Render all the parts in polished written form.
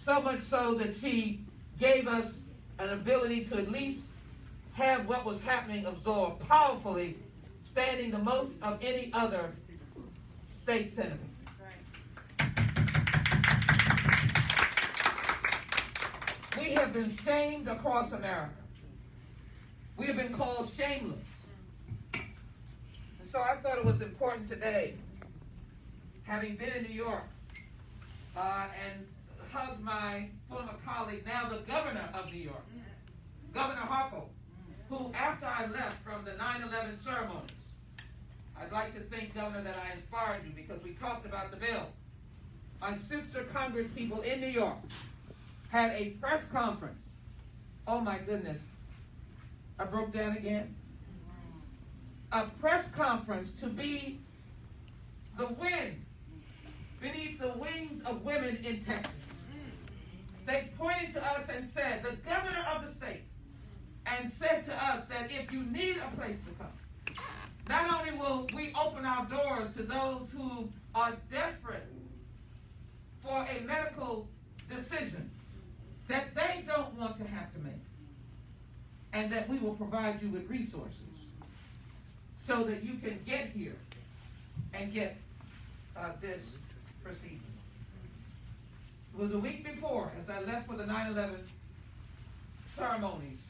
So much so that she gave us an ability to at least have what was happening absorbed powerfully, standing the most of any other state senator. We have been shamed across America. We have been called shameless. And so I thought it was important today, having been in New York and hugged my former colleague, now the governor of New York, Governor Harpo, who after I left from the 9/11 ceremonies, I'd like to think, Governor, that I inspired you because we talked about the bill. My sister Congress people in New York had a press conference. Oh my goodness. I broke down again. A press conference to be the wind beneath the wings of women in Texas. They pointed to us and said, the governor of the state, and said to us that if you need a place to come, not only will we open our doors to those who are desperate for a medical decision that they don't want to have to make, and that we will provide you with resources so that you can get here and get this procedure. It was a week before, as I left for the 9/11 ceremonies,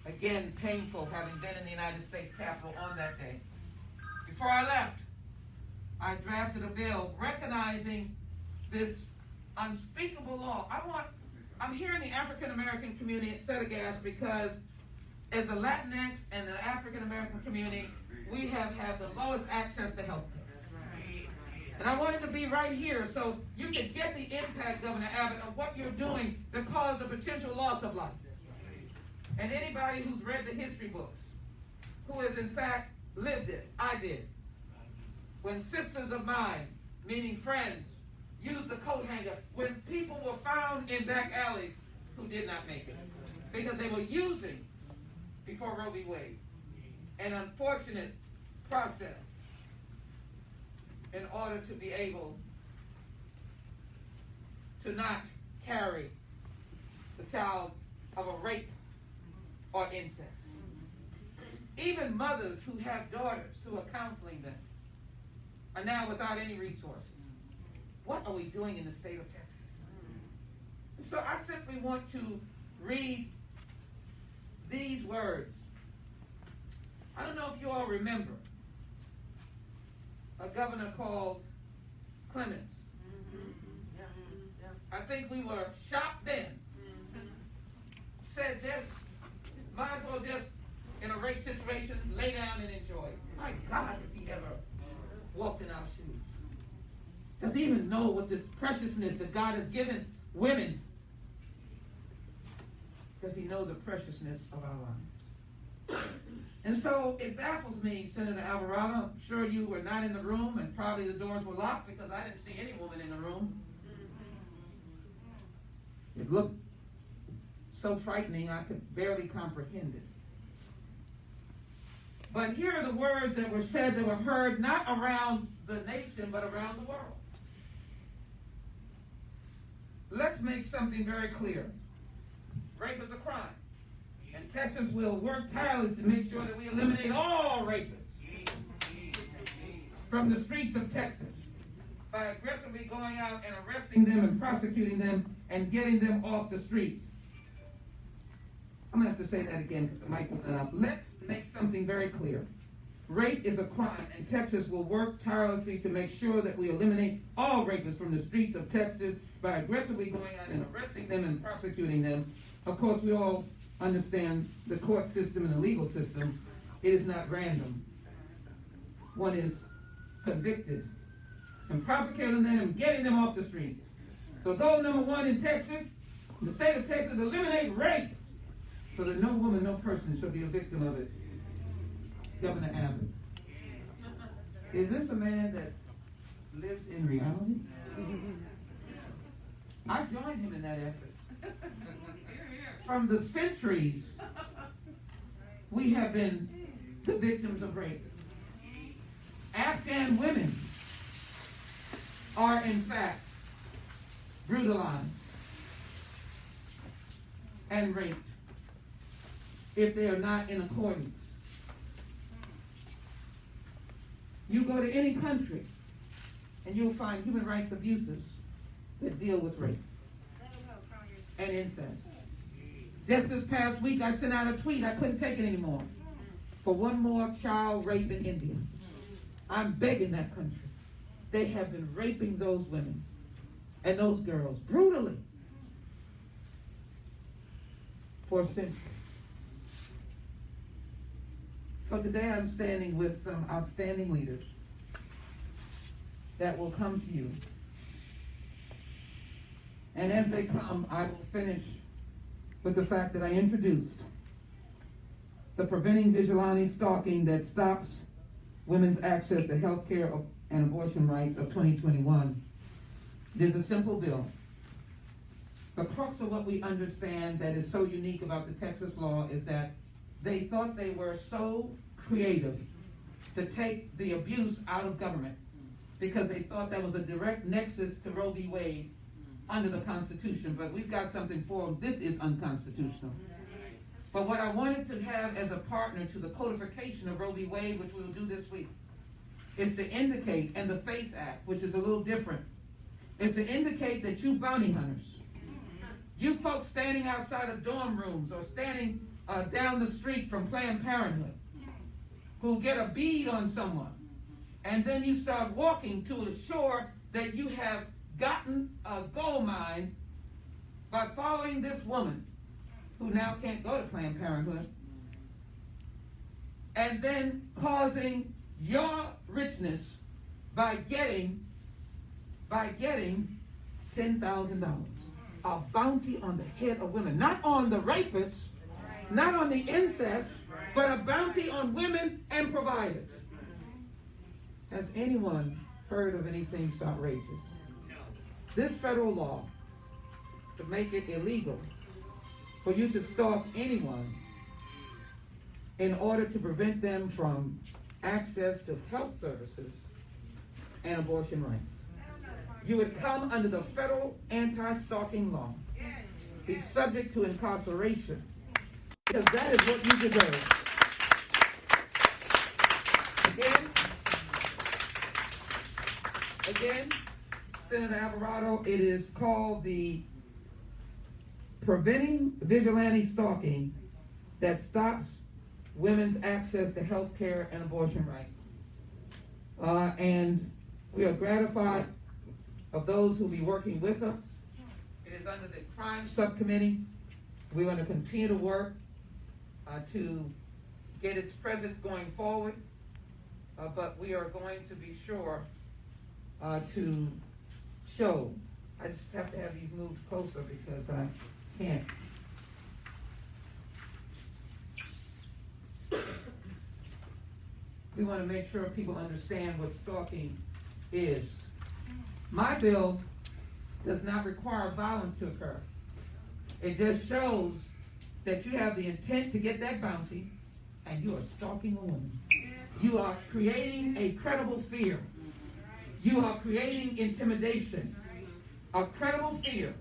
again painful having been in the United States Capitol on that day. Before I left, I drafted a bill recognizing this unspeakable law. I'm here in the African American community at Senegas because as the Latinx and the African American community, we have had the lowest access to health care. And I wanted to be right here so you could get the impact, Governor Abbott, of what you're doing to cause the potential loss of life. And anybody who's read the history books, who has in fact lived it, I did. When sisters of mine, meaning friends, used the coat hanger, when people were found in back alleys who did not make it, because they were using, before Roe v. Wade, an unfortunate process in order to be able to not carry the child of a rape or incest. Even mothers who have daughters who are counseling them are now without any resources. What are we doing in the state of Texas? So I simply want to read these words. I don't know if you all remember a governor called Clements. I think we were shocked then. Said just, might as well just, in a rape situation, lay down and enjoy. My God, has he ever walked in our shoes? Does he even know what this preciousness that God has given women? Does he know the preciousness of our lives? And so it baffles me, Senator Alvarado. I'm sure you were not in the room, and probably the doors were locked because I didn't see any woman in the room. It looked so frightening I could barely comprehend it. But here are the words that were said, that were heard not around the nation, but around the world. Let's make something very clear. Rape is a crime. And Texas will work tirelessly to make sure that we eliminate all rapists from the streets of Texas by aggressively going out and arresting them and prosecuting them and getting them off the streets. I'm going to have to say that again because the mic was not up. Let's make something very clear. Rape is a crime, and Texas will work tirelessly to make sure that we eliminate all rapists from the streets of Texas by aggressively going out and arresting them and prosecuting them. Of course, we all understand the court system and the legal system. It is not random. One is convicted and prosecuting them and getting them off the streets. So goal number one in Texas, the state of Texas, eliminate rape so that no woman, no person shall be a victim of it. Governor Abbott. Is this a man that lives in reality? I joined him in that effort. From the centuries, we have been the victims of rape. Afghan women are, in fact, brutalized. and raped if they are not in accordance. You go to any country and you'll find human rights abuses that deal with rape and incest. Just this past week I sent out a tweet, I couldn't take it anymore, for one more child rape in India. I'm begging that country. They have been raping those women and those girls brutally for centuries. So today I'm standing with some outstanding leaders that will come to you. And as they come, I will finish with the fact that I introduced the Preventing Vigilante Stalking that Stops Women's Access to Health Care and Abortion Rights of 2021. It is a simple bill. The crux of what we understand that is so unique about the Texas law is that they thought they were so creative to take the abuse out of government because they thought that was a direct nexus to Roe v. Wade under the Constitution. But we've got something for them. This is unconstitutional. But what I wanted to have as a partner to the codification of Roe v. Wade, which we will do this week, is to indicate, and the FACE Act, which is a little different, is to indicate that you bounty hunters, you folks standing outside of dorm rooms or standing down the street from Planned Parenthood, who get a bead on someone, and then you start walking to assure that you have gotten a gold mine by following this woman who now can't go to Planned Parenthood, and then causing your richness by getting $10,000, a bounty on the head of women, not on the rapists, not on the incest, but a bounty on women and providers. Has anyone heard of anything so outrageous? This federal law to make it illegal for you to stalk anyone in order to prevent them from access to health services and abortion rights. You would come under the federal anti-stalking law, be subject to incarceration, because that is what you deserve. Again, Senator Alvarado, it is called the Preventing Vigilante Stalking that Stops Women's Access to Health Care and Abortion Rights. And we are gratified of those who will be working with us. It is under the Crime Subcommittee. We're going to continue to work to get its presence going forward, but we are going to be sure to show. I just have to have these moved closer because I can't. We want to make sure people understand what stalking is. My bill does not require violence to occur. It just shows that you have the intent to get that bounty and you are stalking a woman. You are creating a credible fear. You are creating intimidation. A credible fear,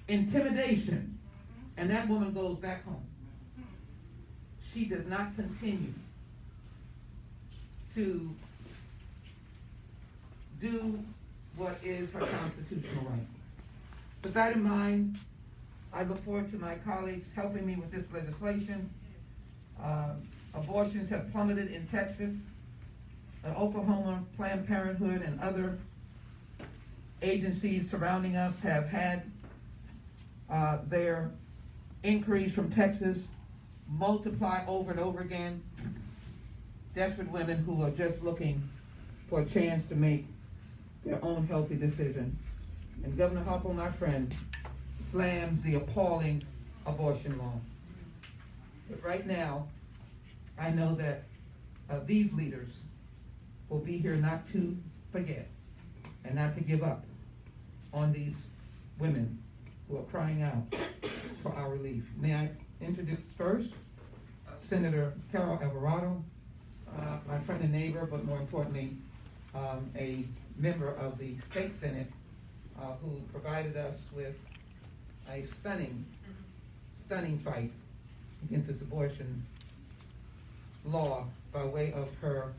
intimidation, and that woman goes back home. She does not continue to do what is her constitutional right. With that in mind, I look forward to my colleagues helping me with this legislation. Abortions have plummeted in Texas. Oklahoma, Planned Parenthood, and other agencies surrounding us have had their increase from Texas multiply over and over again. Desperate women who are just looking for a chance to make their own healthy decision. And Governor Hochul, my friend, slams the appalling abortion law. But right now, I know that these leaders will be here not to forget and not to give up on these women who are crying out for our relief. May I introduce first Senator Carol Alvarado, my friend and neighbor, but more importantly, a member of the State Senate who provided us with a stunning stunning fight against this abortion law by way of her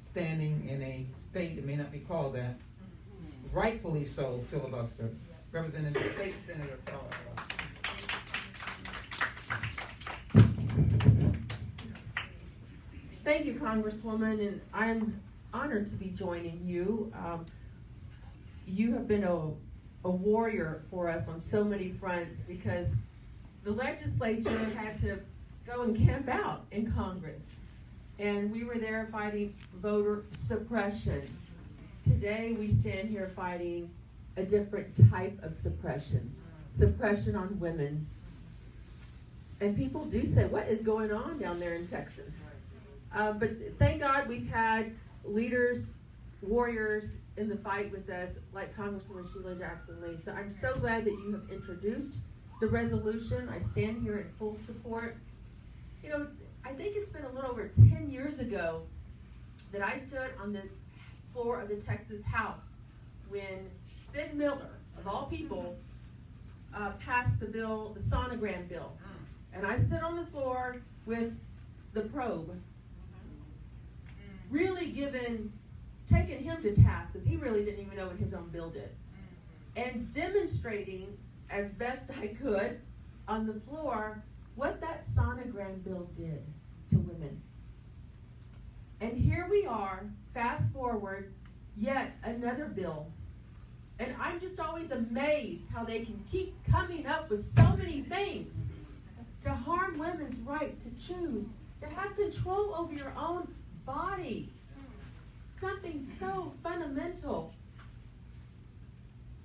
standing in a state that may not be called that, rightfully so, filibuster, Representative State Senator Alvarado. Thank you, Congresswoman, and I'm honored to be joining you. You have been a warrior for us on so many fronts because the legislature had to go and camp out in Congress. And we were there fighting voter suppression. Today we stand here fighting a different type of suppression on women. And people do say, what is going on down there in Texas? But thank God we've had leaders, warriors in the fight with us, like Congresswoman Sheila Jackson Lee. So I'm so glad that you have introduced the resolution. I stand here in full support. You know, I think it's been a little over 10 years ago that I stood on the floor of the Texas House when Sid Miller, of all people, passed the bill, the sonogram bill. And I stood on the floor with the probe, really taking him to task, because he really didn't even know what his own bill did, and demonstrating as best I could on the floor what that sonogram bill did to women. And here we are, fast forward, yet another bill. And I'm just always amazed how they can keep coming up with so many things to harm women's right to choose, to have control over your own body. Something so fundamental.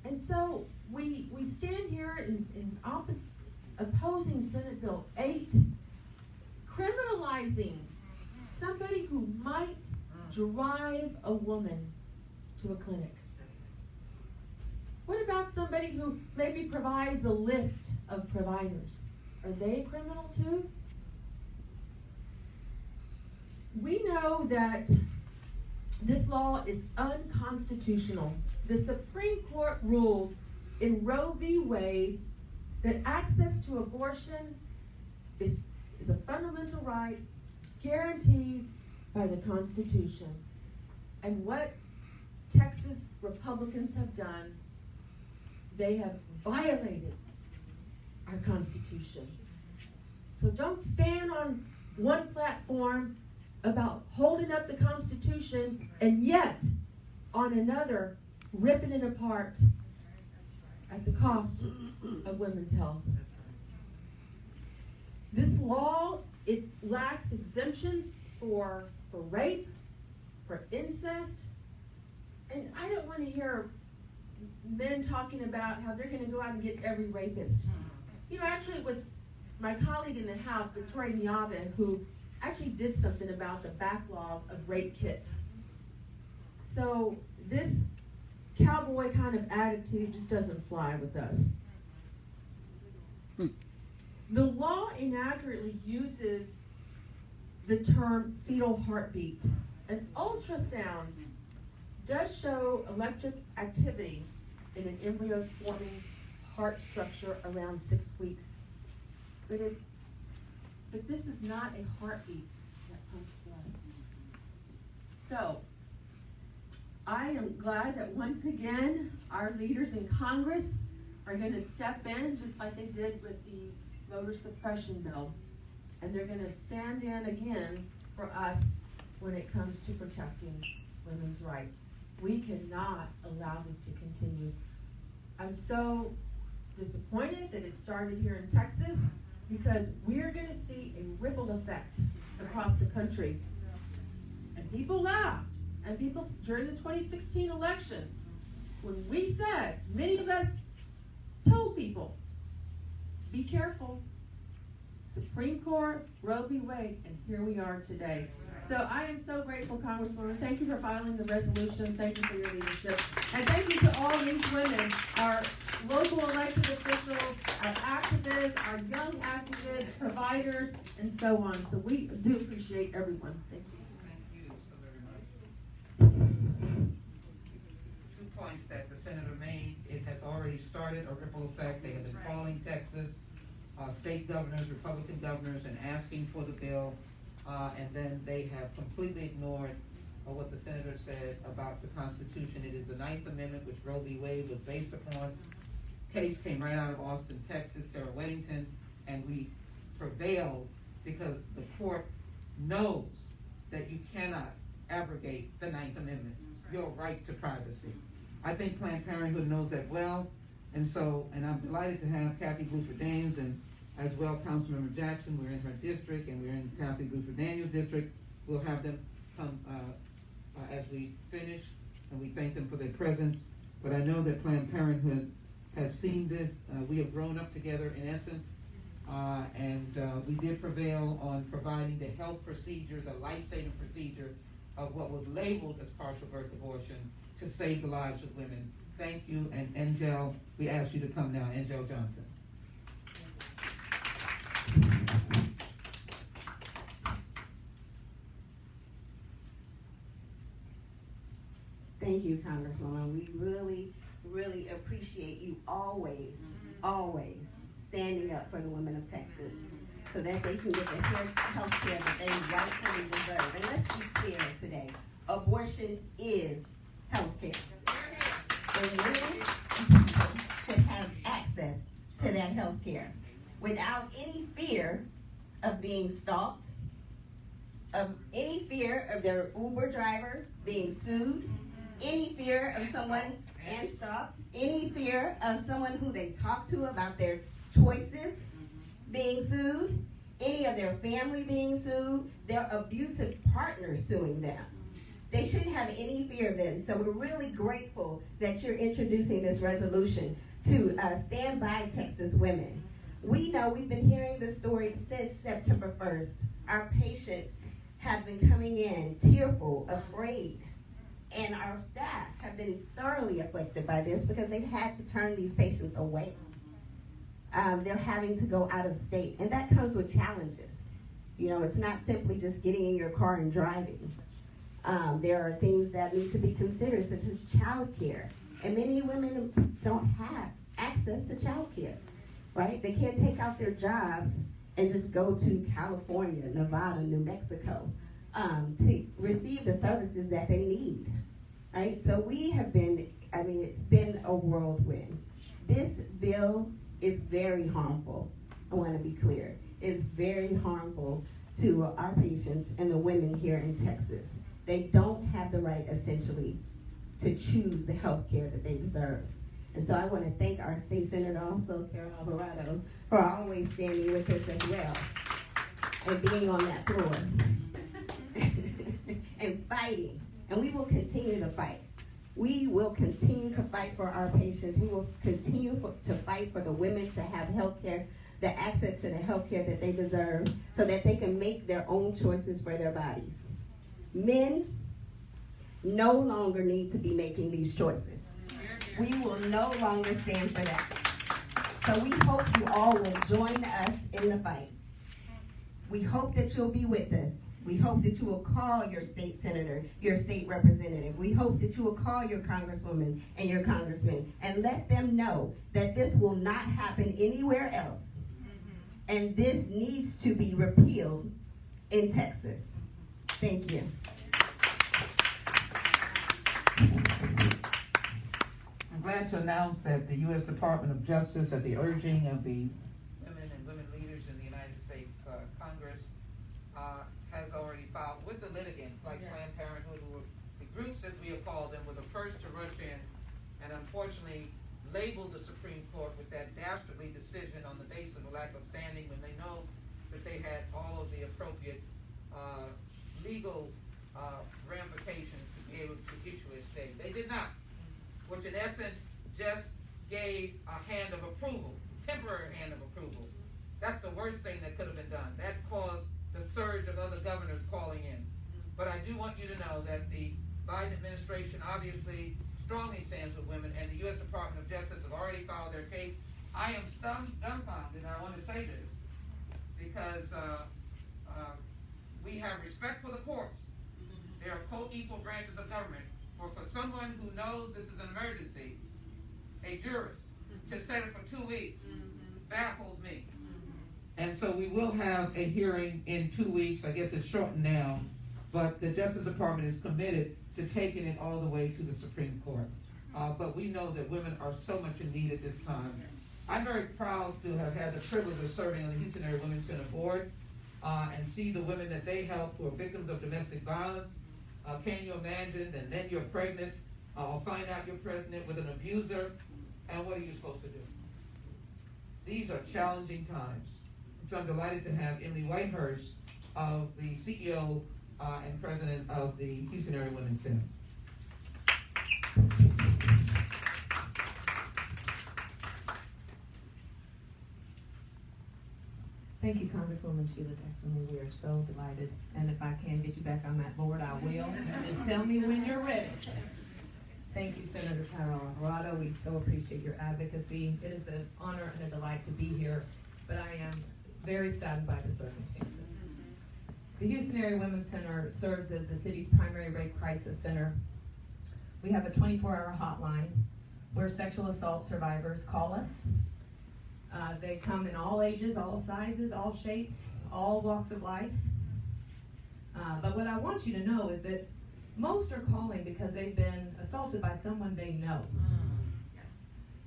And so we stand here in opposing Senate Bill 8, criminalizing somebody who might drive a woman to a clinic. What about somebody who maybe provides a list of providers? Are they a criminal too? We know that this law is unconstitutional. The Supreme Court ruled in Roe v. Wade that access to abortion is a fundamental right guaranteed by the Constitution. And what Texas Republicans have done, they have violated our Constitution. So don't stand on one platform about holding up the Constitution and yet on another ripping it apart at the cost of women's health. This law, it lacks exemptions for rape, for incest, and I don't want to hear men talking about how they're going to go out and get every rapist. You know, actually it was my colleague in the House, Victoria Niave, who actually did something about the backlog of rape kits. So this cowboy kind of attitude just doesn't fly with us. The law inaccurately uses the term fetal heartbeat. An ultrasound does show electric activity in an embryo's forming heart structure around 6 weeks. But this is not a heartbeat that pumps blood. So, I am glad that once again our leaders in Congress are going to step in just like they did with the voter suppression bill. And they're going to stand in again for us when it comes to protecting women's rights. We cannot allow this to continue. I'm so disappointed that it started here in Texas, because we're going to see a ripple effect across the country. And people laughed. And people, during the 2016 election, when we said, many of us told people, be careful. Supreme Court, Roe v. Wade, and here we are today. So I am so grateful, Congresswoman. Thank you for filing the resolution. Thank you for your leadership. And thank you to all these women, our local elected officials, our activists, our young activists, providers, and so on. So we do appreciate everyone. Thank you. Thank you so very much. 2 points that the Senator made. It has already started a ripple effect. They have been calling Texas state governors, Republican governors, and asking for the bill, and then they have completely ignored what the senator said about the Constitution. It is the Ninth Amendment, which Roe v. Wade was based upon. Case came right out of Austin, Texas, Sarah Weddington, and we prevailed because the court knows that you cannot abrogate the Ninth Amendment, your right to privacy. I think Planned Parenthood knows that well, and I'm delighted to have Kathy Bluford-Daines and as well Councilmember Jackson. We're in her district, and we're in Kathy Bluford-Daniels' district. We'll have them come as we finish, and we thank them for their presence. But I know that Planned Parenthood has seen this. We have grown up together in essence, and we did prevail on providing the health procedure, the life-saving procedure of what was labeled as partial birth abortion to save the lives of women. Thank you, and Angel, we ask you to come now. Angel Johnson. Thank you, Congresswoman. We really, really appreciate you always standing up for the women of Texas so that they can get the health care that they rightfully deserve. And let's be clear today, abortion is health care. And women should have access to that health care without any fear of being stalked, of any fear of their Uber driver being sued, any fear of someone and stalked, any fear of someone who they talk to about their choices being sued, any of their family being sued, their abusive partner suing them. They shouldn't have any fear of them. So we're really grateful that you're introducing this resolution to stand by Texas women. We know we've been hearing this story since September 1st. Our patients have been coming in tearful, afraid, and our staff have been thoroughly afflicted by this because they've had to turn these patients away. They're having to go out of state, and that comes with challenges. You know, it's not simply just getting in your car and driving. There are things that need to be considered, such as child care. And many women don't have access to child care, right? They can't take out their jobs and just go to California, Nevada, New Mexico to receive the services that they need, right? So we have been, it's been a whirlwind. This bill is very harmful. I want to be clear. It's very harmful to our patients and the women here in Texas. They don't have the right, essentially, to choose the health care that they deserve. And so I want to thank our state senator, also Carol Alvarado, for always standing with us as well and being on that floor and fighting. And we will continue to fight. We will continue to fight for our patients. We will continue to fight for the women to have health care, the access to the health care that they deserve, so that they can make their own choices for their bodies. Men no longer need to be making these choices. We will no longer stand for that. So we hope you all will join us in the fight. We hope that you'll be with us. We hope that you will call your state senator, your state representative. We hope that you will call your congresswoman and your congressman and let them know that this will not happen anywhere else. And this needs to be repealed in Texas. Thank you. I'm glad to announce that the U.S. Department of Justice, at the urging of the women and women leaders in the United States Congress, has already filed with the litigants, like Planned Parenthood, who were the groups, as we have called them, were the first to rush in and unfortunately labeled the Supreme Court with that dastardly decision on the basis of a lack of standing when they know that they had all of the appropriate legal ramifications to be able to issue a stay. They did not, which in essence just gave a hand of approval, temporary hand of approval. That's the worst thing that could have been done. That caused the surge of other governors calling in. But I do want you to know that the Biden administration obviously strongly stands with women, and the U.S. Department of Justice have already filed their case. I am dumbfounded, and I want to say this, because we have respect for the courts. They are co-equal branches of government. For someone who knows this is an emergency, a jurist, to set it for 2 weeks baffles me. And so we will have a hearing in 2 weeks. I guess it's shortened now, but the Justice Department is committed to taking it all the way to the Supreme Court. But we know that women are so much in need at this time. I'm very proud to have had the privilege of serving on the Houston Area Women's Center Board and see the women that they help who are victims of domestic violence. Can you imagine? And then you're pregnant, or find out you're pregnant with an abuser, and what are you supposed to do? These are challenging times. So I'm delighted to have Emily Whitehurst, of the CEO and president of the Houston Area Women's Center. Thank you, Congresswoman Sheila Jackson Lee. We are so delighted. And if I can get you back on that board, I will. Just tell me when you're ready. Thank you, Senator Alvarado. We so appreciate your advocacy. It is an honor and a delight to be here, but I am very saddened by the circumstances. The Houston Area Women's Center serves as the city's primary rape crisis center. We have a 24-hour hotline where sexual assault survivors call us. They come in all ages, all sizes, all shapes, all walks of life. But what I want you to know is that most are calling because they've been assaulted by someone they know.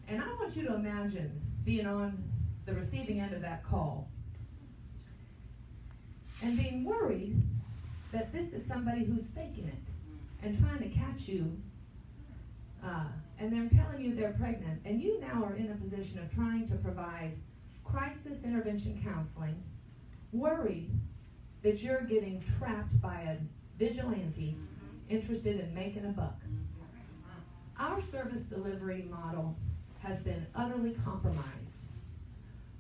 And I want you to imagine being on the receiving end of that call and being worried that this is somebody who's faking it and trying to catch you, and they're telling you they're pregnant, and you now are in a position of trying to provide crisis intervention counseling, worried that you're getting trapped by a vigilante interested in making a buck. Our service delivery model has been utterly compromised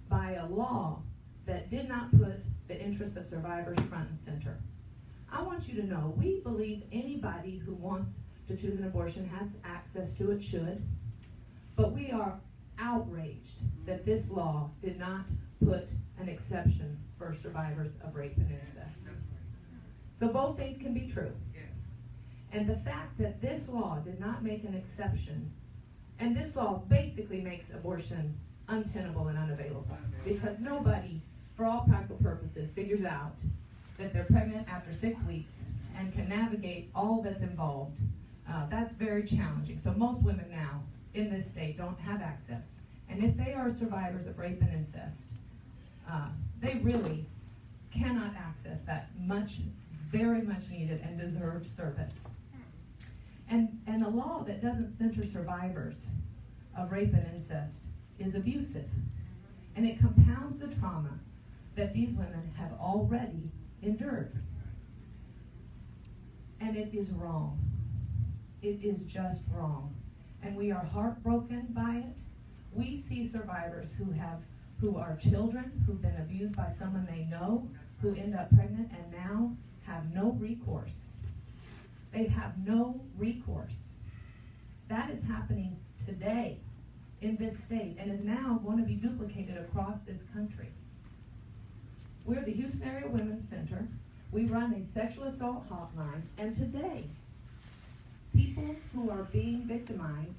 by a law that did not put the interests of survivors front and center. I want you to know, we believe anybody who wants to choose an abortion has access to it, should, but we are outraged that this law did not put an exception for survivors of rape and incest. So both things can be true. And the fact that this law did not make an exception, and this law basically makes abortion untenable and unavailable, because nobody, for all practical purposes, figures out that they're pregnant after 6 weeks and can navigate all that's involved. That's very challenging. So most women now in this state don't have access. And if they are survivors of rape and incest, they really cannot access that very much needed and deserved service. And a law that doesn't center survivors of rape and incest is abusive. And it compounds the trauma that these women have already endured. And it is wrong. It is just wrong. And we are heartbroken by it. We see survivors who are children, who've been abused by someone they know, who end up pregnant and now have no recourse. They have no recourse. That is happening today in this state and is now going to be duplicated across this country. We're the Houston Area Women's Center. We run a sexual assault hotline, and today, people who are being victimized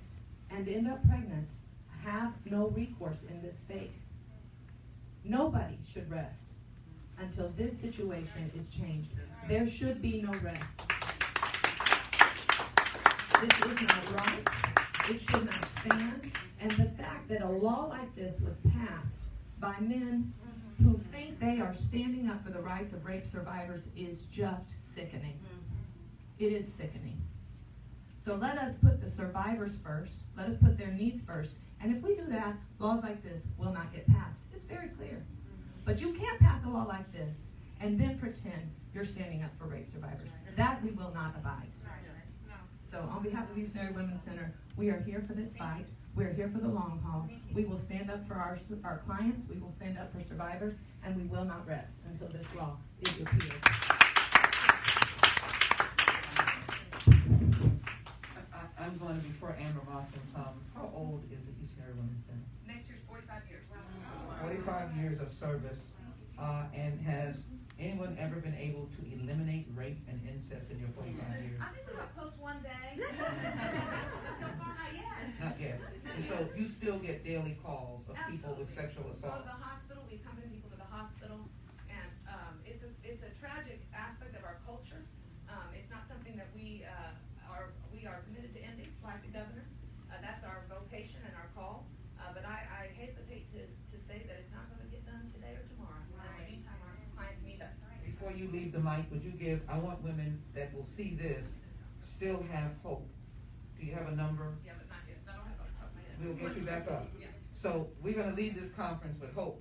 and end up pregnant have no recourse in this state. Nobody should rest until this situation is changed. There should be no rest. This is not right. It should not stand. And the fact that a law like this was passed by men who think they are standing up for the rights of rape survivors is just sickening. It is sickening. So let us put the survivors first. Let us put their needs first. And if we do that, laws like this will not get passed. It's very clear. But you can't pass a law like this and then pretend you're standing up for rape survivors. That we will not abide. So on behalf of the Houston Area Women's Center, we are here for this fight. We are here for the long haul. We will stand up for our clients. We will stand up for survivors. And we will not rest until this law is repealed. I'm going to, before Amber Mossman comes, how old is the Houston Area Women's Center? Next year's 45 years. 45 years of service. And has anyone ever been able to eliminate rape and incest in your 45 years? I think we got close one day. So far, not yet. Not yet. And so you still get daily calls of people with Absolutely. sexual Go to assault. the hospital, we we accompany people to the hospital, and it's a tragic aspect of our culture. It's not something that we are committed to ending, like the governor. That's our vocation and our call. But I hesitate to say that it's not going to get done today or tomorrow. In the meantime, our clients need us. Before you leave the mic, would you give, I want women that will see this still have hope. Do you have a number? Yeah, but not yet. I don't have a top of my head. We'll get you back up. Yeah. So we're going to leave this conference with hope.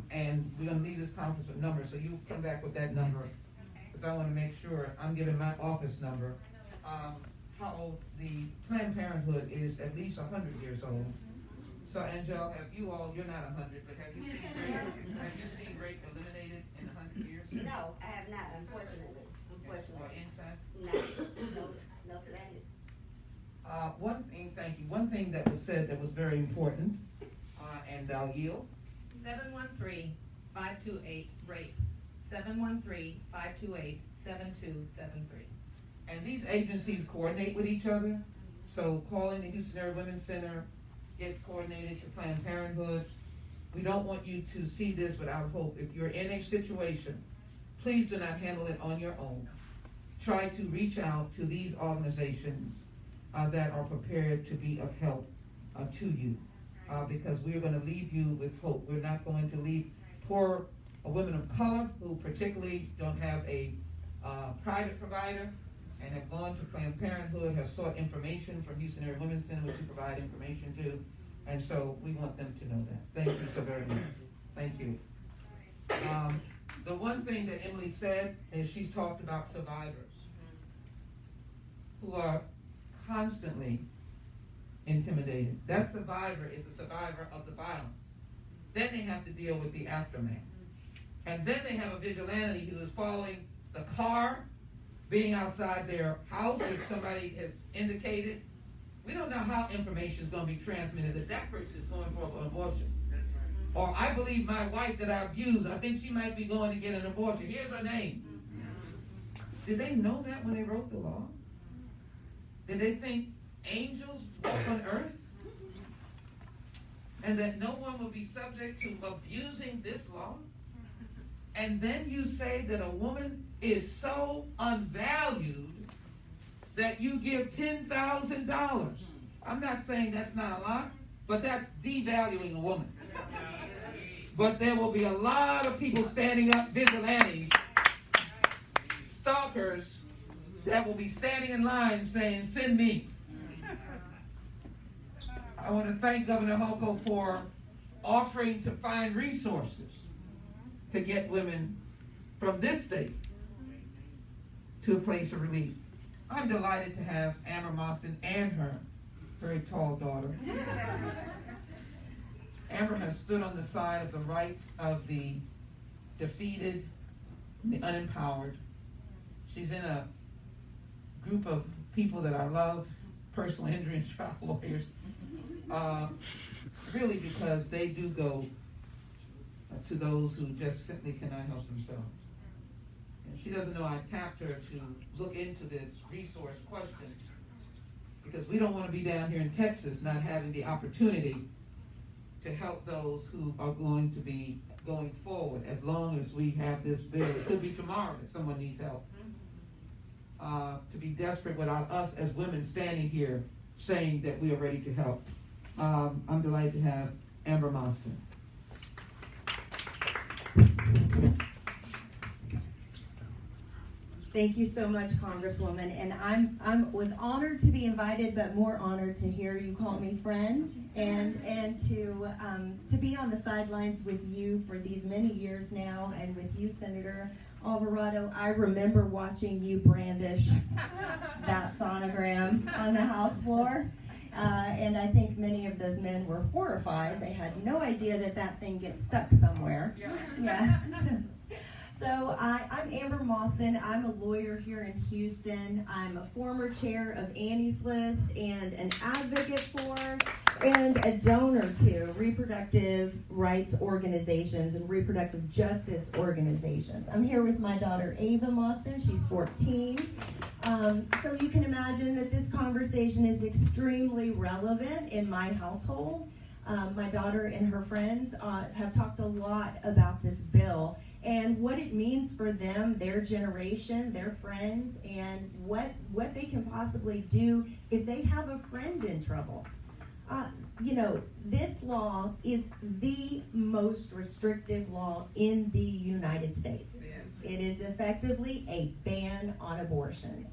And we're going to leave this conference with numbers. So you come back with that number. Because I want to make sure I'm giving my office number. How old the Planned Parenthood is at least 100 years old. So Angel, have you all, you're not 100, but have you seen rape eliminated in 100 years? No, I have not, unfortunately. Or incest? No to that. One thing, thank you. One thing that was said that was very important, and I'll yield. 713-528-RAPE. 713-528-7273. And these agencies coordinate with each other. So calling the Houston Area Women's Center gets coordinated to Planned Parenthood. We don't want you to see this without hope. If you're in a situation, please do not handle it on your own. Try to reach out to these organizations that are prepared to be of help to you, because we're going to leave you with hope. We're not going to leave poor women of color who particularly don't have a private provider and have gone to Planned Parenthood, have sought information from Houston Area Women's Center, which we provide information to, and so we want them to know that. Thank you so very much. Thank you. The one thing that Emily said is she talked about survivors who are constantly intimidated. That survivor is a survivor of the violence. Then they have to deal with the aftermath. And then they have a vigilante who is following the car, being outside their house, if somebody has indicated. We don't know how information is going to be transmitted, if that person is going for an abortion. Or I believe my wife that I abused, I think she might be going to get an abortion. Here's her name. Did they know that when they wrote the law? Did they think angels walk on earth? And that no one will be subject to abusing this law? And then you say that a woman is so unvalued that you give $10,000. I'm not saying that's not a lot, but that's devaluing a woman. But there will be a lot of people standing up, vigilantes, stalkers, that will be standing in line saying, send me. I want to thank Governor Hochul for offering to find resources to get women from this state to a place of relief. I'm delighted to have Amber Mawson and her very tall daughter. Amber has stood on the side of the rights of the defeated, the unempowered. She's in a group of people that I love, personal injury and trial lawyers, really because they do go to those who just simply cannot help themselves. And she doesn't know I tapped her to look into this resource question because we don't want to be down here in Texas not having the opportunity to help those who are going to be going forward as long as we have this bill. It could be tomorrow that someone needs help. To be desperate without us as women standing here saying that we are ready to help. I'm delighted to have Amber Mawson. Thank you so much, Congresswoman. And I was honored to be invited, but more honored to hear you call me friend and to be on the sidelines with you for these many years now, and with you, Senator Alvarado. I remember watching you brandish that sonogram on the House floor. And I think many of those men were horrified. They had no idea that that thing gets stuck somewhere. Yeah. So I'm Amber Mawson. I'm a lawyer here in Houston. I'm a former chair of Annie's List and an advocate for and a donor to reproductive rights organizations and reproductive justice organizations. I'm here with my daughter Ava Mawson. She's 14. So you can imagine that this conversation is extremely relevant in my household. My daughter and her friends have talked a lot about this bill and what it means for them, their generation, their friends, and what they can possibly do if they have a friend in trouble. This law is the most restrictive law in the United States. It is effectively a ban on abortions.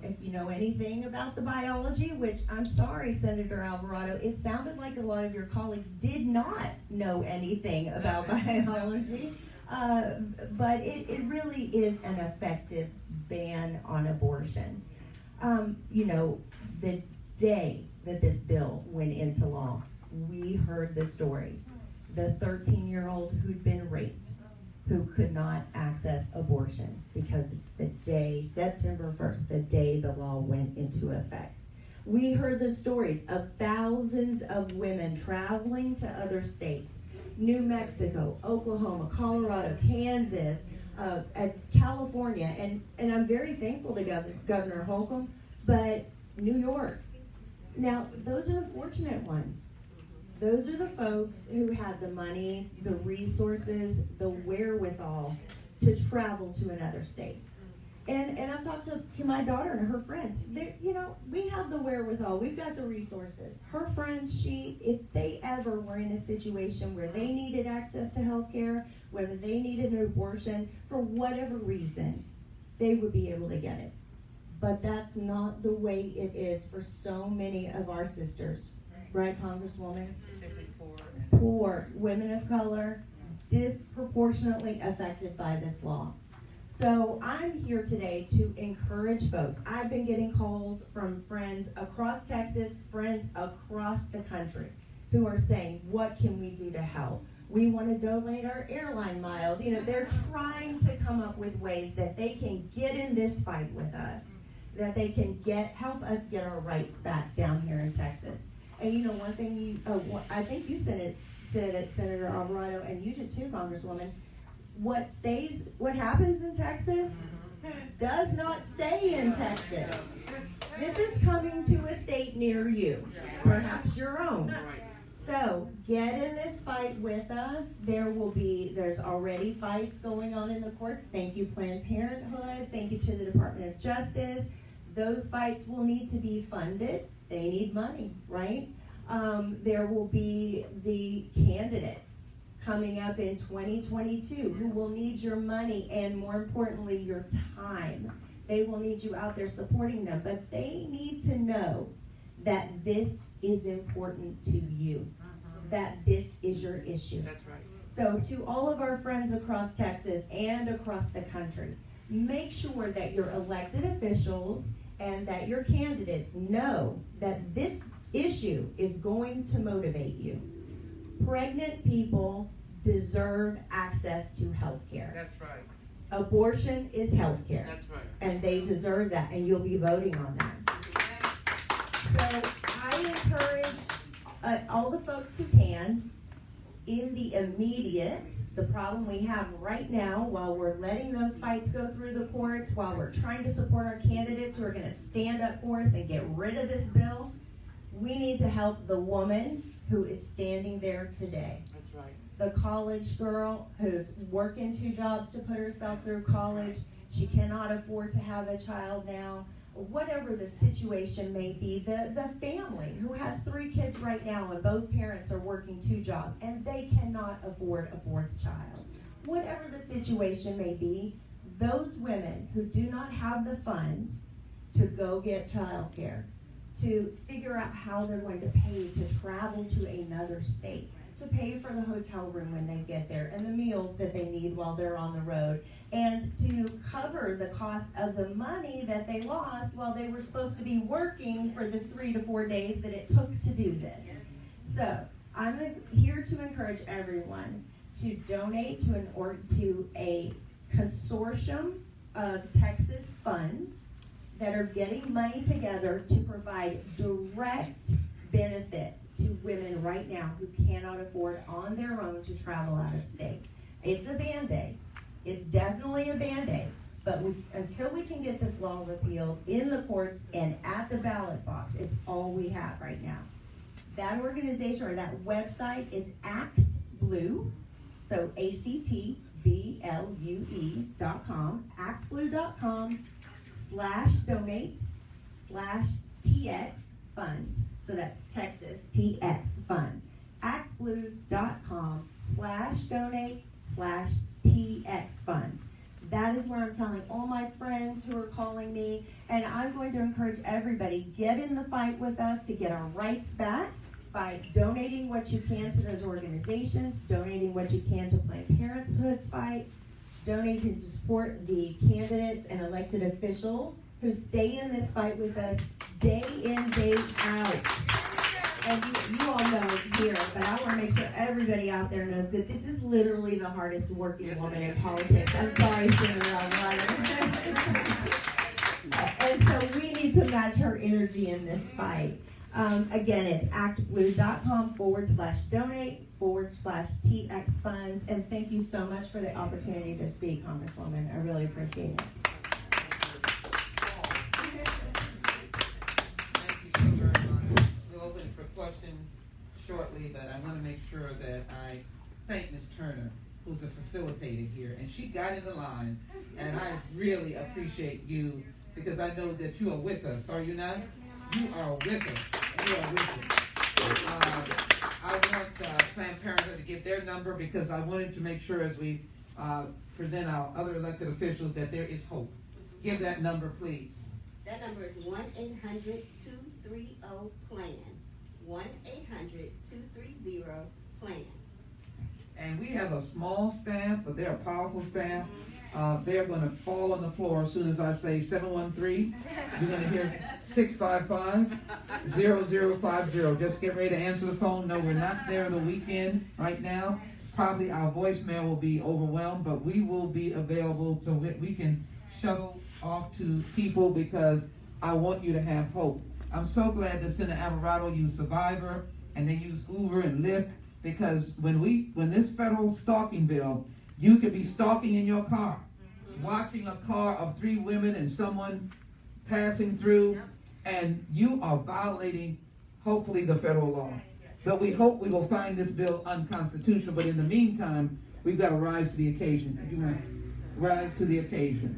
If you know anything about the biology, which I'm sorry, Senator Alvarado, it sounded like a lot of your colleagues did not know anything about biology, but it really is an effective ban on abortion. The day that this bill went into law, we heard the stories. The 13-year-old who'd been raped, who could not access abortion because it's the day, September 1st, the day the law went into effect. We heard the stories of thousands of women traveling to other states, New Mexico, Oklahoma, Colorado, Kansas, California, and I'm very thankful to Governor Holcomb, but New York. Now, those are the fortunate ones. Those are the folks who had the money, the resources, the wherewithal to travel to another state. And I've talked to my daughter and her friends. We have the wherewithal. We've got the resources. Her friends, if they ever were in a situation where they needed access to health care, whether they needed an abortion, for whatever reason, they would be able to get it. But that's not the way it is for so many of our sisters. Right, Congresswoman? Poor women of color, disproportionately affected by this law. So I'm here today to encourage folks. I've been getting calls from friends across Texas, friends across the country, who are saying, what can we do to help? We want to donate our airline miles. They're trying to come up with ways that they can get in this fight with us, that they can help us get our rights back down here in Texas. And one thing I think you said it, Senator Alvarado, and you did too, Congresswoman. What happens in Texas does not stay in Texas. This is coming to a state near you, perhaps your own. So get in this fight with us. There's already fights going on in the courts. Thank you, Planned Parenthood. Thank you to the Department of Justice. Those fights will need to be funded. They need money, right? There will be the candidates coming up in 2022 who will need your money and, more importantly, your time. They will need you out there supporting them, but they need to know that this is important to you, that this is your issue. That's right. So to all of our friends across Texas and across the country, make sure that your elected officials and that your candidates know that this issue is going to motivate you. Pregnant people deserve access to health care. That's right. Abortion is health care. That's right. And they deserve that, and you'll be voting on that. So I encourage all the folks who can, in the immediate, the problem we have right now, while we're letting those fights go through the courts, while we're trying to support our candidates who are going to stand up for us and get rid of this bill, we need to help the woman who is standing there today. That's right. The college girl who's working 2 jobs to put herself through college. She cannot afford to have a child now. Whatever the situation may be, the family who has 3 kids right now and both parents are working 2 jobs and they cannot afford a 4th child. Whatever the situation may be, those women who do not have the funds to go get child care, to figure out how they're going to pay to travel to another state, to pay for the hotel room when they get there and the meals that they need while they're on the road, and to cover the cost of the money that they lost while they were supposed to be working for the 3 to 4 days that it took to do this. So I'm here to encourage everyone to donate to a consortium of Texas funds that are getting money together to provide direct benefit to women right now who cannot afford on their own to travel out of state. It's a Band-Aid. It's definitely a Band-Aid. But until we can get this law repealed in the courts and at the ballot box, it's all we have right now. That organization or that website is Act Blue, so ACTBLUE.com, actblue.com/donate/TX funds. So that's Texas TX funds. actblue.com/donate/TX funds. That is where I'm telling all my friends who are calling me, and I'm going to encourage everybody, get in the fight with us to get our rights back by donating what you can to those organizations, donating what you can to Planned Parenthood's fight, donating to support the candidates and elected officials who stay in this fight with us day in, day out. And you all know here, but I want to make sure everybody out there knows that this is literally the hardest working woman in politics. I'm sorry, Senator Alvarado. And so we need to match her energy in this fight. Again, it's actblue.com/donate/TX funds. And thank you so much for the opportunity to speak, Congresswoman. I really appreciate it. Questions shortly, but I want to make sure that I thank Ms. Turner, who's a facilitator here, and she got in the line, and I really appreciate you because I know that you are with us, are you not? You are with us. You are with us. I want Planned Parenthood to give their number because I wanted to make sure as we present our other elected officials that there is hope. Give that number, please. That number is 1-800-230-PLAN. 1-800-230-PLAN. And we have a small staff, but they're a powerful staff. They're going to fall on the floor as soon as I say 713. You're going to hear 655-0050. Just get ready to answer the phone. No, we're not there on the weekend right now. Probably our voicemail will be overwhelmed, but we will be available so we can shuttle off to people because I want you to have hope. I'm so glad that Senator Alvarado used Survivor and they used Uber and Lyft because when this federal stalking bill, you could be stalking in your car, watching a car of 3 women and someone passing through, and you are violating, hopefully, the federal law. But we hope we will find this bill unconstitutional, but in the meantime, we've got to rise to the occasion. Rise to the occasion.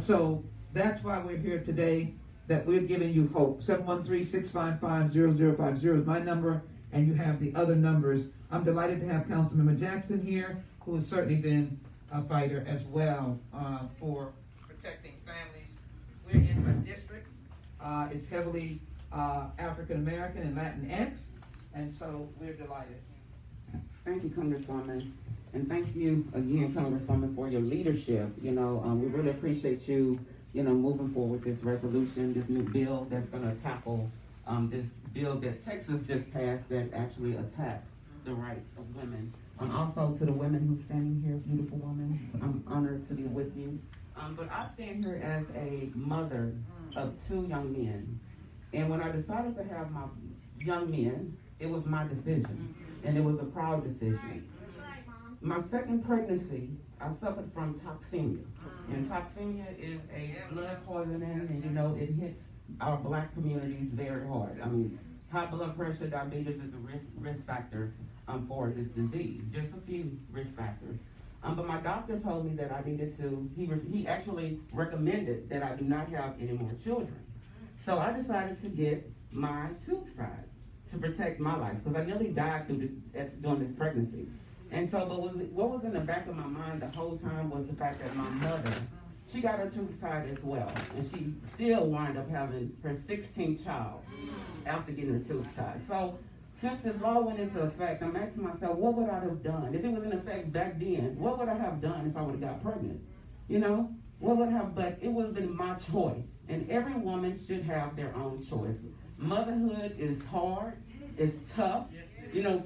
So that's why we're here today, that we're giving you hope. 713-655-0050 is my number, and you have the other numbers. I'm delighted to have Councilmember Jackson here, who has certainly been a fighter as well for protecting families. We're in my district. It's heavily African American and Latinx, and so we're delighted. Thank you, Congresswoman. And thank you again, Congresswoman, for your leadership. We really appreciate you, moving forward with this resolution, this new bill that's going to tackle this bill that Texas just passed that actually attacks the rights of women. And also to the women who's standing here, beautiful woman, I'm honored to be with you. But I stand here as a mother of 2 young men. And when I decided to have my young men, it was my decision. And it was a proud decision. My second pregnancy, I suffered from toxemia. And toxemia is a blood poisoning, and it hits our black communities very hard. I mean, high blood pressure, diabetes is a risk factor for this disease. Just a few risk factors. But my doctor told me that I needed to, he actually recommended that I do not have any more children. So I decided to get my tubes tied to protect my life, because I nearly died during this pregnancy. And so, but what was in the back of my mind the whole time was the fact that my mother, she got her tubes tied as well, and she still wound up having her 16th child after getting her tubes tied. So, since this law went into effect, I'm asking myself, what would I have done? If it was in effect back then, what would I have done if I would have got pregnant? What would I have, but it would have been my choice. And every woman should have their own choice. Motherhood is hard, it's tough.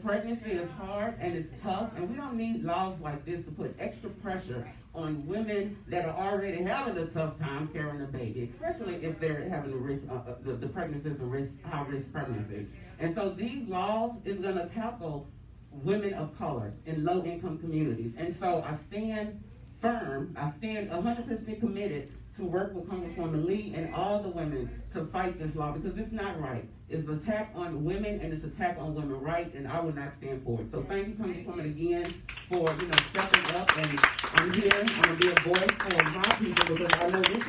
Pregnancy is hard and it's tough, and we don't need laws like this to put extra pressure on women that are already having a tough time carrying a baby, especially if they're having a risk, the pregnancy is a high-risk pregnancy. And so these laws is going to tackle women of color in low-income communities. And so I stand firm, I stand 100% committed to work with Congresswoman Lee and all the women to fight this law because it's not right. It's an attack on women and it's an attack on women's rights, and I will not stand for it. So thank you, Congresswoman, again for stepping up, and I'm here. I'm gonna be a voice for my people because I know this is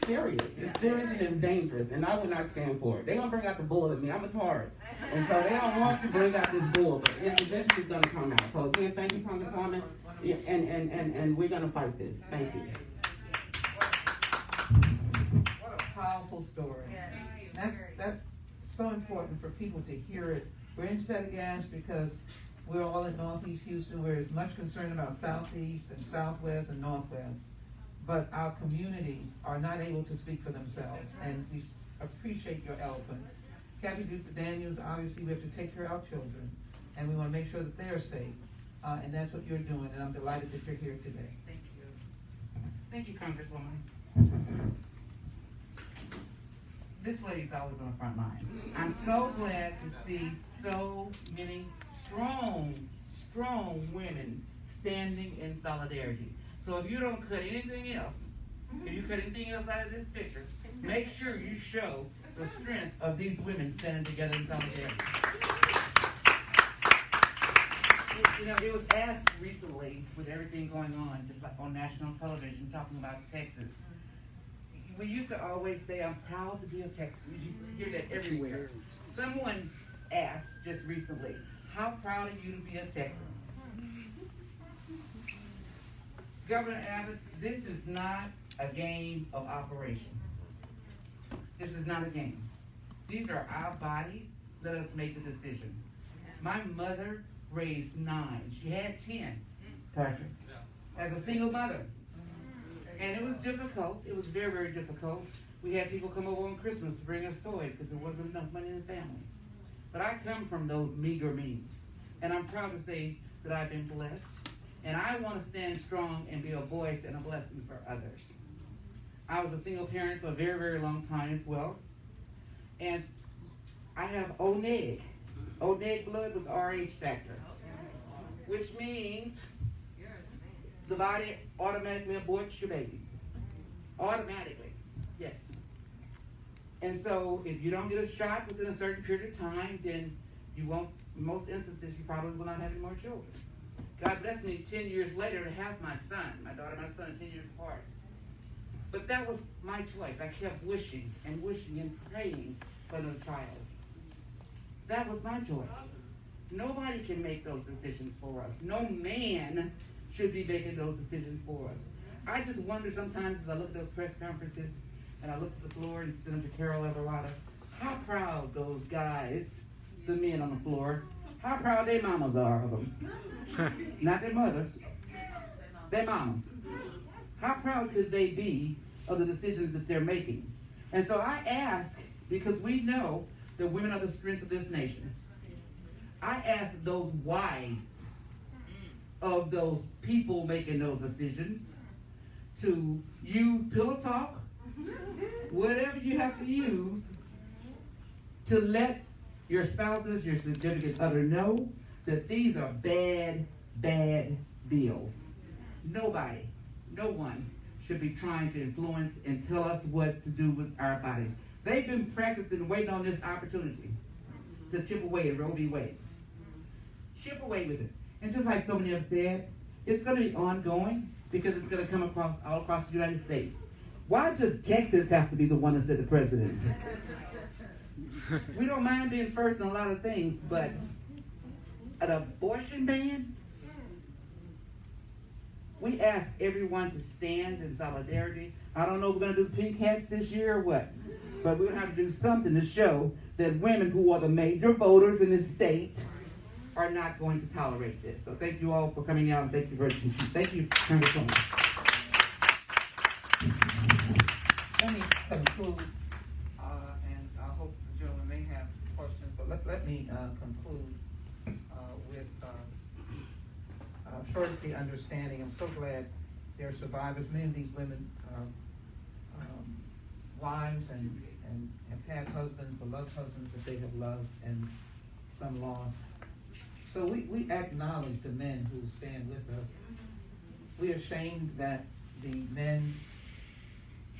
serious. It's serious and it's dangerous, and I will not stand for it. They're gonna bring out the bull at me. I'm a Taurus, and so they don't want to bring out this bull, but it's eventually gonna come out. So again, thank you, Congresswoman, and we're gonna fight this. Thank you. What a powerful story. That's so important for people to hear it. We're in Settegast because we're all in Northeast Houston. We're as much concerned about Southeast and Southwest and Northwest. But our communities are not able to speak for themselves, and we appreciate your eloquence. Kathy Duper Daniels, obviously we have to take care of our children, and we want to make sure that they're safe. And that's what you're doing, and I'm delighted that you're here today. Thank you. Thank you, Congresswoman. This lady's always on the front line. I'm so glad to see so many strong women standing in solidarity. So if you don't cut anything else, if you cut anything else out of this picture, make sure you show the strength of these women standing together in solidarity. It was asked recently with everything going on, just like on national television, talking about Texas. We used to always say, I'm proud to be a Texan. We used to hear that everywhere. Someone asked just recently, how proud are you to be a Texan? Governor Abbott, this is not a game of operation. This is not a game. These are our bodies. Let us make the decision. My mother raised 9. She had 10, Patrick, as a single mother. And it was difficult. It was very, very difficult. We had people come over on Christmas to bring us toys because there wasn't enough money in the family. But I come from those meager means. And I'm proud to say that I've been blessed. And I want to stand strong and be a voice and a blessing for others. I was a single parent for a very, very long time as well. And I have O neg blood with RH factor, which means the body automatically aborts your babies. Automatically, yes. And so if you don't get a shot within a certain period of time, then you won't, in most instances, you probably will not have any more children. God blessed me 10 years later to have my son. My daughter and my son 10 years apart. But that was my choice. I kept wishing and praying for another child. That was my choice. Nobody can make those decisions for us. No man should be making those decisions for us. I just wonder sometimes as I look at those press conferences and I look at the floor and Senator Carol Alvarado, how proud those guys, the men on the floor, how proud their mamas are of them. Not their mothers, their mamas. How proud could they be of the decisions that they're making? And so I ask, because we know that women are the strength of this nation, I ask those wives of those people making those decisions to use pillow talk, whatever you have to use, to let your spouses, your significant other know that these are bad, bad bills. Nobody, no one should be trying to influence and tell us what to do with our bodies. They've been practicing, waiting on this opportunity to chip away at Roe v. Wade. Chip away with it. And just like so many have said, it's going to be ongoing because it's going to come all across the United States. Why does Texas have to be the one that set the precedent? We don't mind being first in a lot of things, but an abortion ban? We ask everyone to stand in solidarity. I don't know if we're going to do pink hats this year or what, but we're going to have to do something to show that women who are the major voters in this state are not going to tolerate this. So thank you all for coming out, and thank you for listening. Thank you, Congresswoman. Let me conclude, and I hope the gentleman may have questions, but let me conclude with courtesy, understanding. I'm so glad there are survivors. Many of these women are wives and have had husbands, beloved husbands that they have loved and some lost. So we acknowledge the men who stand with us. We are ashamed that the men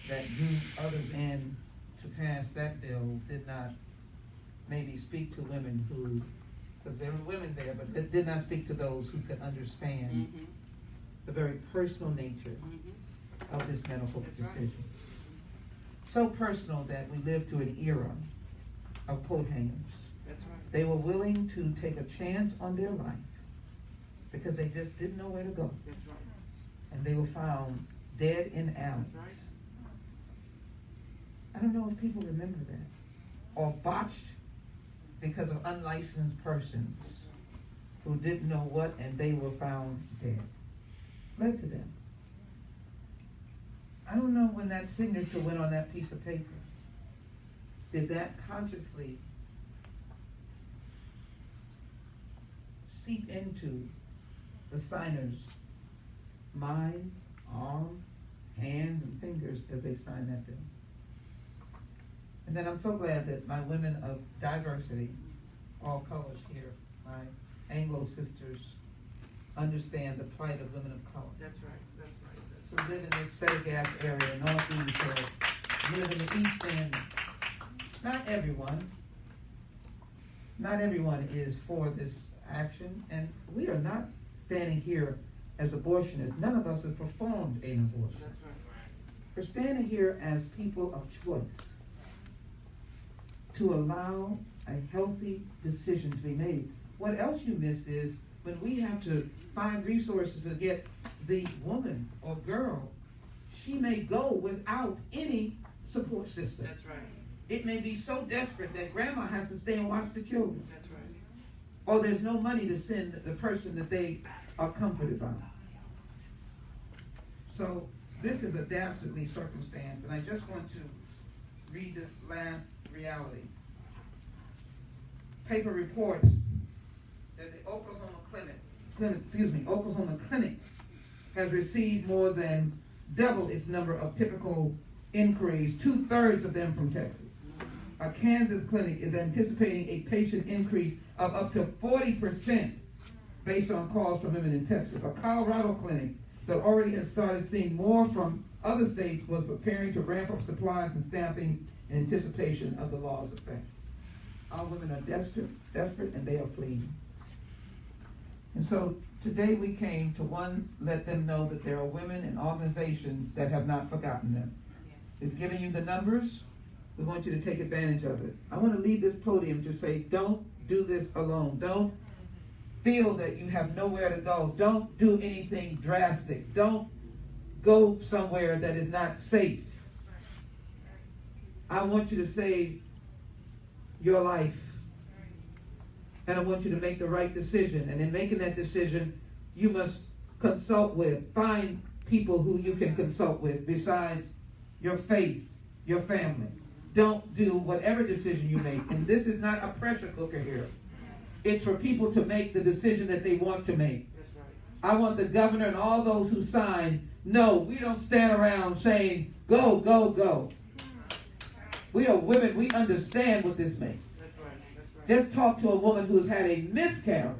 that drew others in to pass that bill did not maybe speak to women who, because there were women there, but it did not speak to those who could understand the very personal nature of this medical decision. So personal that we lived through an era of coat hangers. They were willing to take a chance on their life because they just didn't know where to go. And they were found dead in alleys. I don't know if people remember that. Or botched because of unlicensed persons who didn't know what, and they were found dead. Led to them. I don't know when that signature went on that piece of paper. Did that consciously seep into the signer's mind, arm, hands, and fingers as they signed that bill? And then I'm so glad that my women of diversity, all colors here, my Anglo sisters, understand the plight of women of color. That's right. Who live in this Settegast area, Northeast, or live in the East End. Not everyone is for this action, and we are not standing here as abortionists. None of us has performed an abortion. That's right. We're standing here as people of choice to allow a healthy decision to be made. What else you missed is when we have to find resources to get the woman or girl, she may go without any support system. That's right. It may be so desperate that grandma has to stay and watch the children. That's right. Or there's no money to send the person that they are comforted by. So this is a dastardly circumstance, and I just want to read this last reality. Paper reports that the Oklahoma Clinic has received more than double its number of typical inquiries, 2/3 of them from Texas. A Kansas clinic is anticipating a patient increase of up to 40% based on calls from women in Texas. A Colorado clinic that already has started seeing more from other states was preparing to ramp up supplies and staffing in anticipation of the law's effect. Our women are desperate, and they are fleeing. And so today we came to, one, let them know that there are women and organizations that have not forgotten them. We've given you the numbers. We want you to take advantage of it. I want to leave this podium to say, don't do this alone. Don't feel that you have nowhere to go. Don't do anything drastic. Don't go somewhere that is not safe. I want you to save your life. And I want you to make the right decision. And in making that decision, you must find people who you can consult with besides your faith, your family. Don't do whatever decision you make. And this is not a pressure cooker here. It's for people to make the decision that they want to make. I want the governor and all those who sign, no, we don't stand around saying, go, go, go. We are women. We understand what this means. Just talk to a woman who's had a miscarriage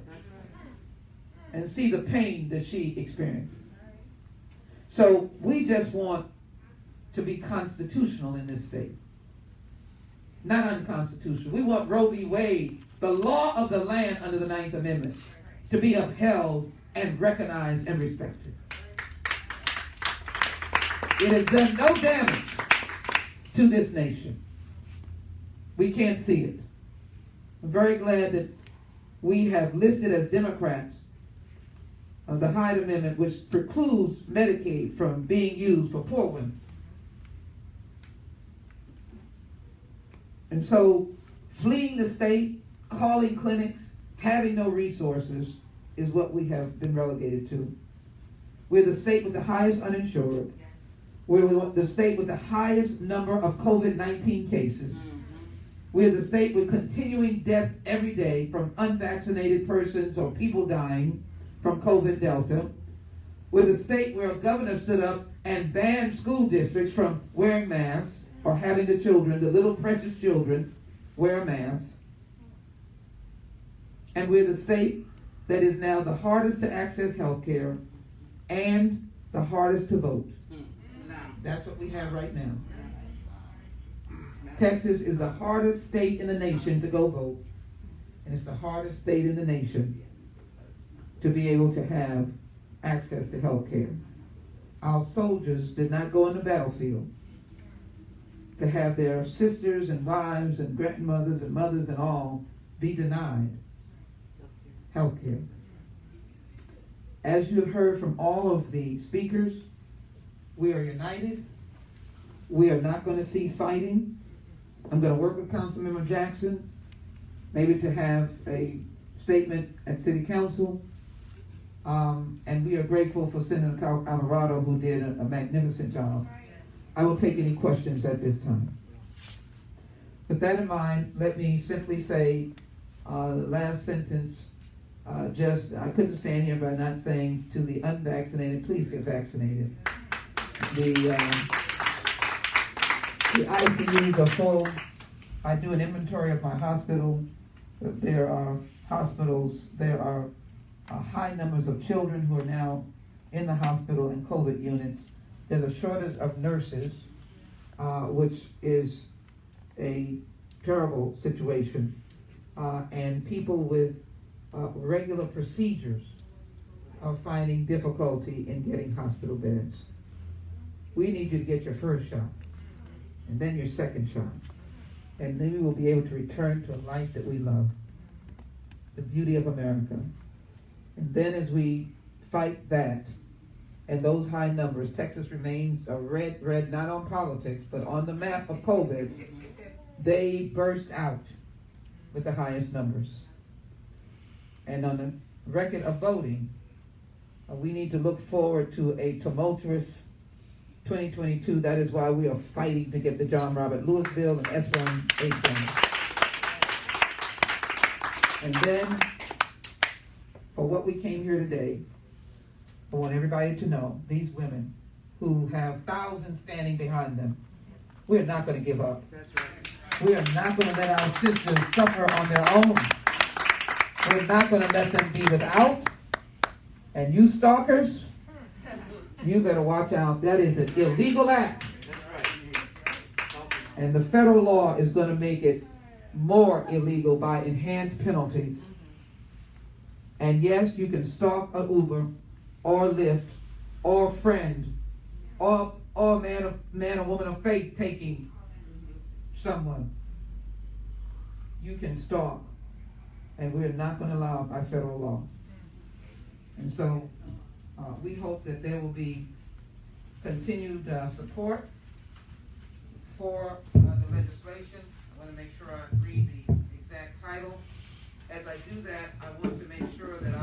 and see the pain that she experiences. So we just want to be constitutional in this state, not unconstitutional. We want Roe v. Wade, the law of the land under the 9th Amendment, to be upheld and recognized and respected. It has done no damage to this nation. We can't see it. I'm very glad that we have lifted as Democrats the Hyde Amendment, which precludes Medicaid from being used for poor women. And so fleeing the state, calling clinics, having no resources is what we have been relegated to. We're the state with the highest uninsured. We're the state with the highest number of COVID-19 cases. We're the state with continuing deaths every day from unvaccinated persons or people dying from COVID Delta. We're the state where a governor stood up and banned school districts from wearing masks or having the children, the little precious children, wear a mask. And we're the state that is now the hardest to access health care and the hardest to vote. That's what we have right now. Texas is the hardest state in the nation to go vote, and it's the hardest state in the nation to be able to have access to health care. Our soldiers did not go on the battlefield to have their sisters and wives and grandmothers and mothers and all be denied health care. As you have heard from all of the speakers, we are united. We are not going to cease fighting. I'm going to work with Councilmember Jackson, maybe to have a statement at City Council. And we are grateful for Senator Alvarado, who did a magnificent job. I will take any questions at this time. With that in mind, let me simply say the last sentence. I couldn't stand here by not saying to the unvaccinated, please get vaccinated. The ICUs are full. I do an inventory of my hospital. There are hospitals, there are high numbers of children who are now in the hospital in COVID units. There's a shortage of nurses, which is a terrible situation. And people with regular procedures are finding difficulty in getting hospital beds. We need you to get your first shot, and then your second shot. And then we will be able to return to a life that we love, the beauty of America. And then as we fight that, and those high numbers, Texas remains a red, not on politics, but on the map of COVID. They burst out with the highest numbers. And on the record of voting, we need to look forward to a tumultuous 2022. That is why we are fighting to get the John Robert Lewis bill and S1 H1. And then, for what we came here today, I want everybody to know, these women who have thousands standing behind them, we're not going to give up. That's right. We are not going to let our sisters suffer on their own. We're not going to let them be without. And you stalkers, you better watch out. That is an illegal act. And the federal law is going to make it more illegal by enhanced penalties. And yes, you can stalk an Uber or Lyft or friend or man or woman of faith taking someone. You can stalk. And we're not going to allow it by federal law. And so we hope that there will be continued support for the legislation. I want to make sure I read the exact title. As I do that, I want to make sure that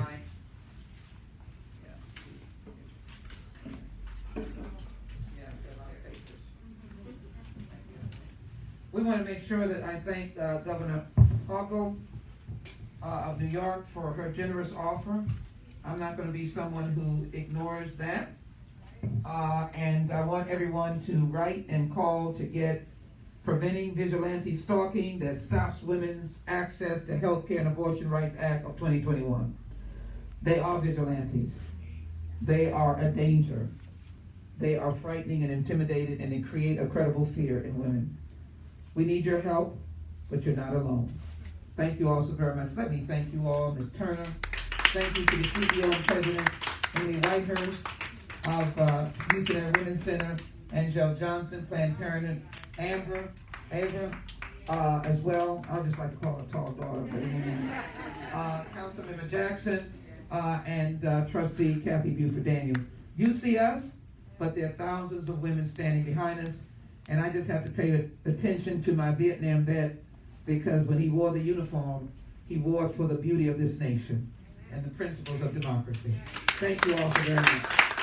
we want to make sure that I thank Governor Hochul of New York for her generous offer. I'm not going to be someone who ignores that. And I want everyone to write and call to get Preventing Vigilante Stalking that Stops Women's Access to Health Care and Abortion Rights Act of 2021. They are vigilantes. They are a danger. They are frightening and intimidated, and they create a credible fear in women. We need your help, but you're not alone. Thank you all so very much. Let me thank you all, Ms. Turner. Thank you to the CEO and President, Amy Whitehurst of Houston Area Women's Center, Angel Johnson, Planned Parenthood, Ava, as well. I just like to call her tall daughter, but Councilmember Jackson, and Trustee Kathy Buford Daniels. You see us, but there are thousands of women standing behind us, and I just have to pay attention to my Vietnam vet, because when he wore the uniform, he wore it for the beauty of this nation and the principles of democracy. Thank you all so very much.